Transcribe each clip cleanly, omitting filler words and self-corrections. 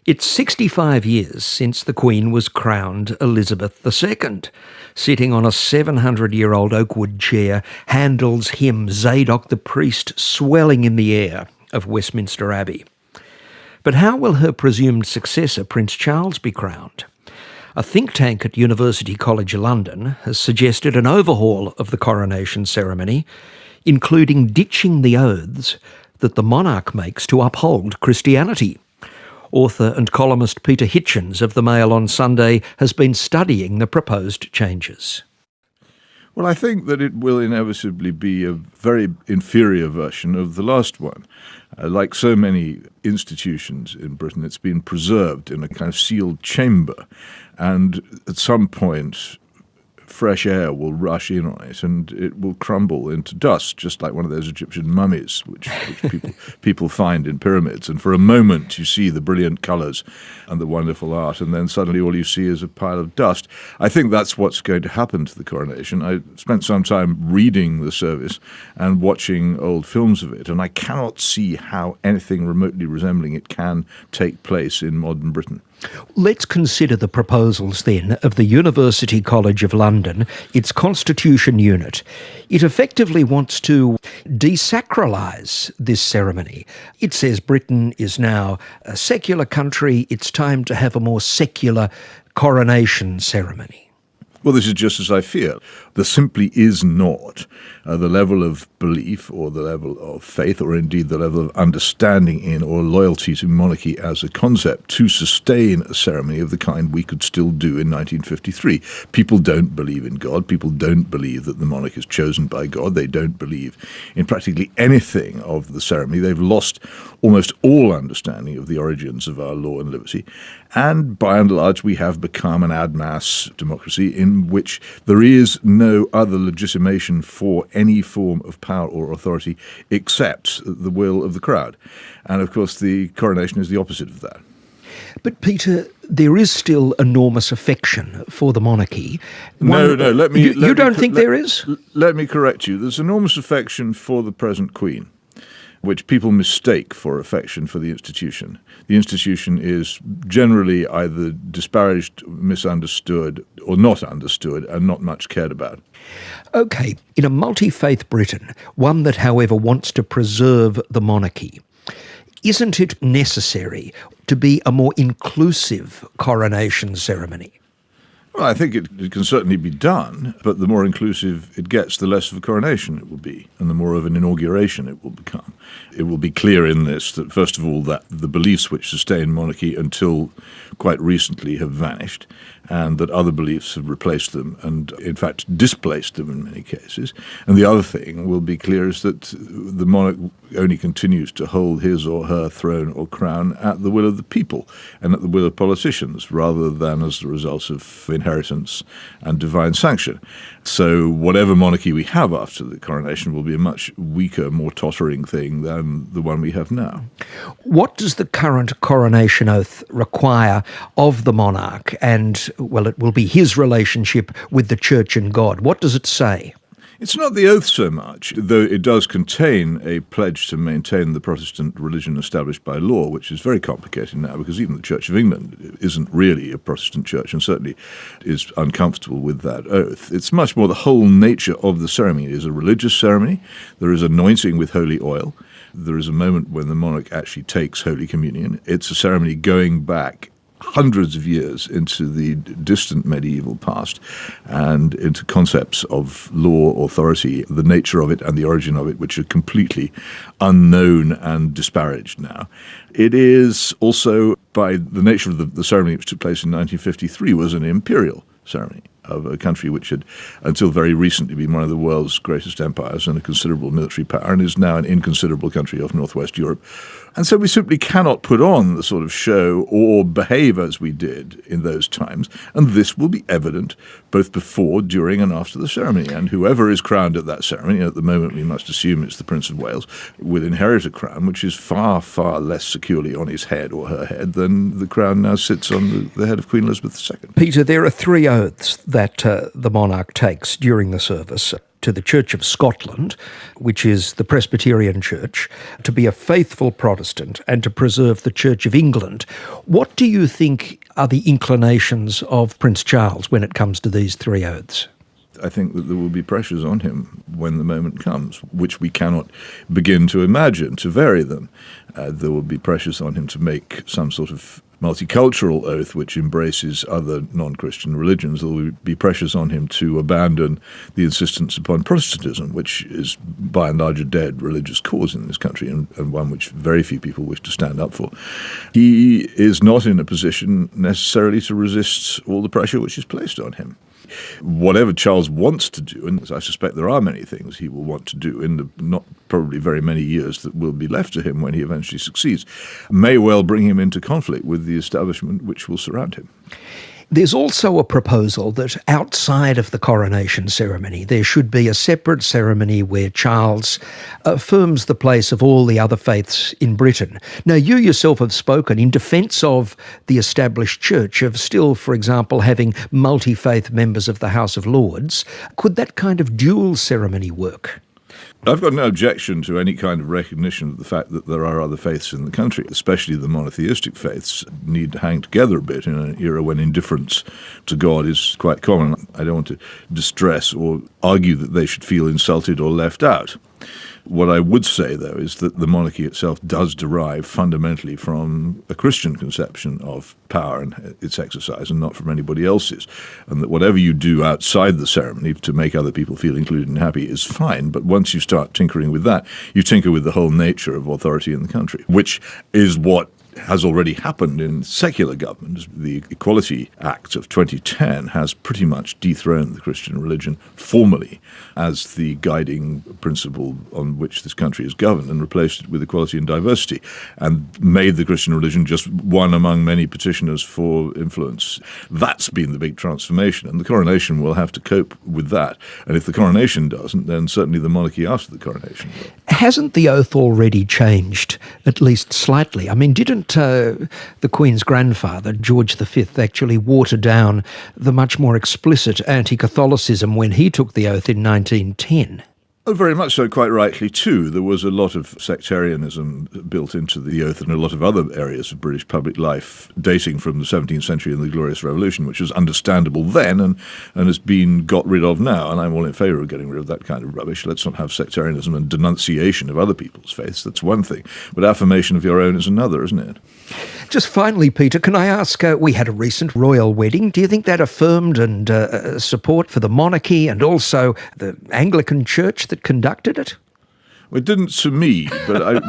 It's 65 years since the Queen was crowned Elizabeth II. Sitting on a 700-year-old oakwood chair, Handel's hymn Zadok the Priest swelling in the air of Westminster Abbey. But how will her presumed successor, Prince Charles, be crowned? A think tank at University College London has suggested an overhaul of the coronation ceremony, including ditching the oaths that the monarch makes to uphold Christianity. Author and columnist Peter Hitchens of the Mail on Sunday has been studying the proposed changes. Well, I think that it will inevitably be a very inferior version of the last one. Like so many institutions in Britain, it's been preserved in a kind of sealed chamber, and at some point fresh air will rush in on it and it will crumble into dust, just like one of those Egyptian mummies which people find in pyramids. And for a moment you see the brilliant colours and the wonderful art, and then suddenly all you see is a pile of dust. I think that's what's going to happen to the coronation. I spent some time reading the service and watching old films of it, and I cannot see how anything remotely resembling it can take place in modern Britain. Let's consider the proposals then of the University College of London, its Constitution Unit. It effectively wants to desacralise this ceremony. It says Britain is now a secular country, it's time to have a more secular coronation ceremony. Well, this is just as I fear. There simply is not the level of belief or the level of faith or indeed the level of understanding in or loyalty to monarchy as a concept to sustain a ceremony of the kind we could still do in 1953. People don't believe in God. People don't believe that the monarch is chosen by God. They don't believe in practically anything of the ceremony. They've lost almost all understanding of the origins of our law and liberty. And by and large, we have become an ad mass democracy in which there is no other legitimation for any form of power or authority except the will of the crowd. And of course, the coronation is the opposite of that. But Peter, there is still enormous affection for the monarchy. No, let me... You don't think there is? Let me correct you. There's enormous affection for the present Queen, which people mistake for affection for the institution. The institution is generally either disparaged, misunderstood, or not understood, and not much cared about. OK, in a multi-faith Britain, one that, however, wants to preserve the monarchy, isn't it necessary to be a more inclusive coronation ceremony? Well, I think it can certainly be done, but the more inclusive it gets, the less of a coronation it will be, and the more of an inauguration it will become. It will be clear in this that, first of all, that the beliefs which sustain monarchy until quite recently have vanished, and that other beliefs have replaced them and, in fact, displaced them in many cases. And the other thing will be clear is that the monarch only continues to hold his or her throne or crown at the will of the people and at the will of politicians, rather than as the result of inheritance and divine sanction. So whatever monarchy we have after the coronation will be a much weaker, more tottering thing than the one we have now. What does the current coronation oath require of the monarch? And, well, it will be his relationship with the Church and God. What does it say? It's not the oath so much, though it does contain a pledge to maintain the Protestant religion established by law, which is very complicated now because even the Church of England isn't really a Protestant church and certainly is uncomfortable with that oath. It's much more the whole nature of the ceremony. It is a religious ceremony. There is anointing with holy oil. There is a moment when the monarch actually takes Holy Communion. It's a ceremony going back hundreds of years into the distant medieval past and into concepts of law, authority, the nature of it and the origin of it, which are completely unknown and disparaged now. It is also, by the nature of the ceremony which took place in 1953, was an imperial ceremony of a country which had, until very recently, been one of the world's greatest empires and a considerable military power, and is now an inconsiderable country of northwest Europe. And so we simply cannot put on the sort of show or behave as we did in those times, and this will be evident both before, during, and after the ceremony. And whoever is crowned at that ceremony, at the moment we must assume it's the Prince of Wales, will inherit a crown which is far, far less securely on his head or her head than the crown now sits on the head of Queen Elizabeth II. Peter, there are three oaths that the monarch takes during the service. to the Church of Scotland, which is the Presbyterian Church, to be a faithful Protestant and to preserve the Church of England. What do you think are the inclinations of Prince Charles when it comes to these three oaths? I think that there will be pressures on him when the moment comes, which we cannot begin to imagine, to vary them. There will be pressures on him to make some sort of multicultural oath which embraces other non-Christian religions. There will be pressures on him to abandon the insistence upon Protestantism, which is by and large a dead religious cause in this country, and one which very few people wish to stand up for. He is not in a position necessarily to resist all the pressure which is placed on him. Whatever Charles wants to do, and I suspect there are many things he will want to do in the not probably very many years that will be left to him when he eventually succeeds, may well bring him into conflict with the establishment which will surround him. There's also a proposal that outside of the coronation ceremony, there should be a separate ceremony where Charles affirms the place of all the other faiths in Britain. Now, you yourself have spoken in defence of the established church, of still, for example, having multi-faith members of the House of Lords. Could that kind of dual ceremony work? I've got no objection to any kind of recognition of the fact that there are other faiths in the country, especially the monotheistic faiths need to hang together a bit in an era when indifference to God is quite common. I don't want to distress or argue that they should feel insulted or left out. What I would say, though, is that the monarchy itself does derive fundamentally from a Christian conception of power and its exercise, and not from anybody else's. And that whatever you do outside the ceremony to make other people feel included and happy is fine. But once you start tinkering with that, you tinker with the whole nature of authority in the country, which is what has already happened in secular government. The Equality Act of 2010 has pretty much dethroned the Christian religion formally as the guiding principle on which this country is governed, and replaced it with equality and diversity, and made the Christian religion just one among many petitioners for influence. That's been the big transformation, and the coronation will have to cope with that. And if the coronation doesn't, then certainly the monarchy after the coronation will. Hasn't the oath already changed, at least slightly? I mean, didn't the Queen's grandfather, George V, actually water down the much more explicit anti-Catholicism when he took the oath in 1910? Oh, very much so, quite rightly too. There was a lot of sectarianism built into the oath and a lot of other areas of British public life dating from the 17th century and the Glorious Revolution, which was understandable then and has been got rid of now. And I'm all in favour of getting rid of that kind of rubbish. Let's not have sectarianism and denunciation of other people's faiths. That's one thing. But affirmation of your own is another, isn't it? Just finally, Peter, can I ask, we had a recent royal wedding. Do you think that affirmed and support for the monarchy and also the Anglican Church that conducted it? Well, it didn't to me, but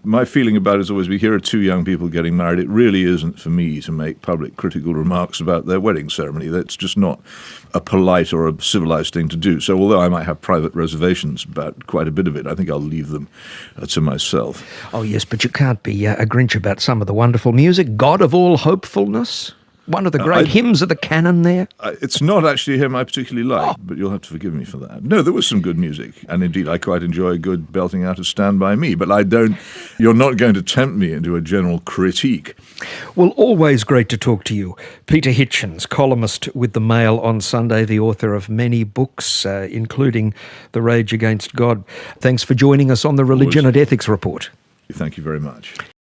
my feeling about it is always, we hear of two young people getting married. It really isn't for me to make public critical remarks about their wedding ceremony. That's just not a polite or a civilized thing to do. So although I might have private reservations about quite a bit of it, I think I'll leave them to myself. Oh yes, but you can't be a Grinch about some of the wonderful music. God of all hopefulness. One of the great hymns of the canon there. It's not actually a hymn I particularly like, but you'll have to forgive me for that. No, there was some good music, and indeed I quite enjoy a good belting out of Stand By Me, but you're not going to tempt me into a general critique. Well, always great to talk to you. Peter Hitchens, columnist with The Mail on Sunday, the author of many books, including The Rage Against God. Thanks for joining us on the Religion and Ethics Report. Thank you very much.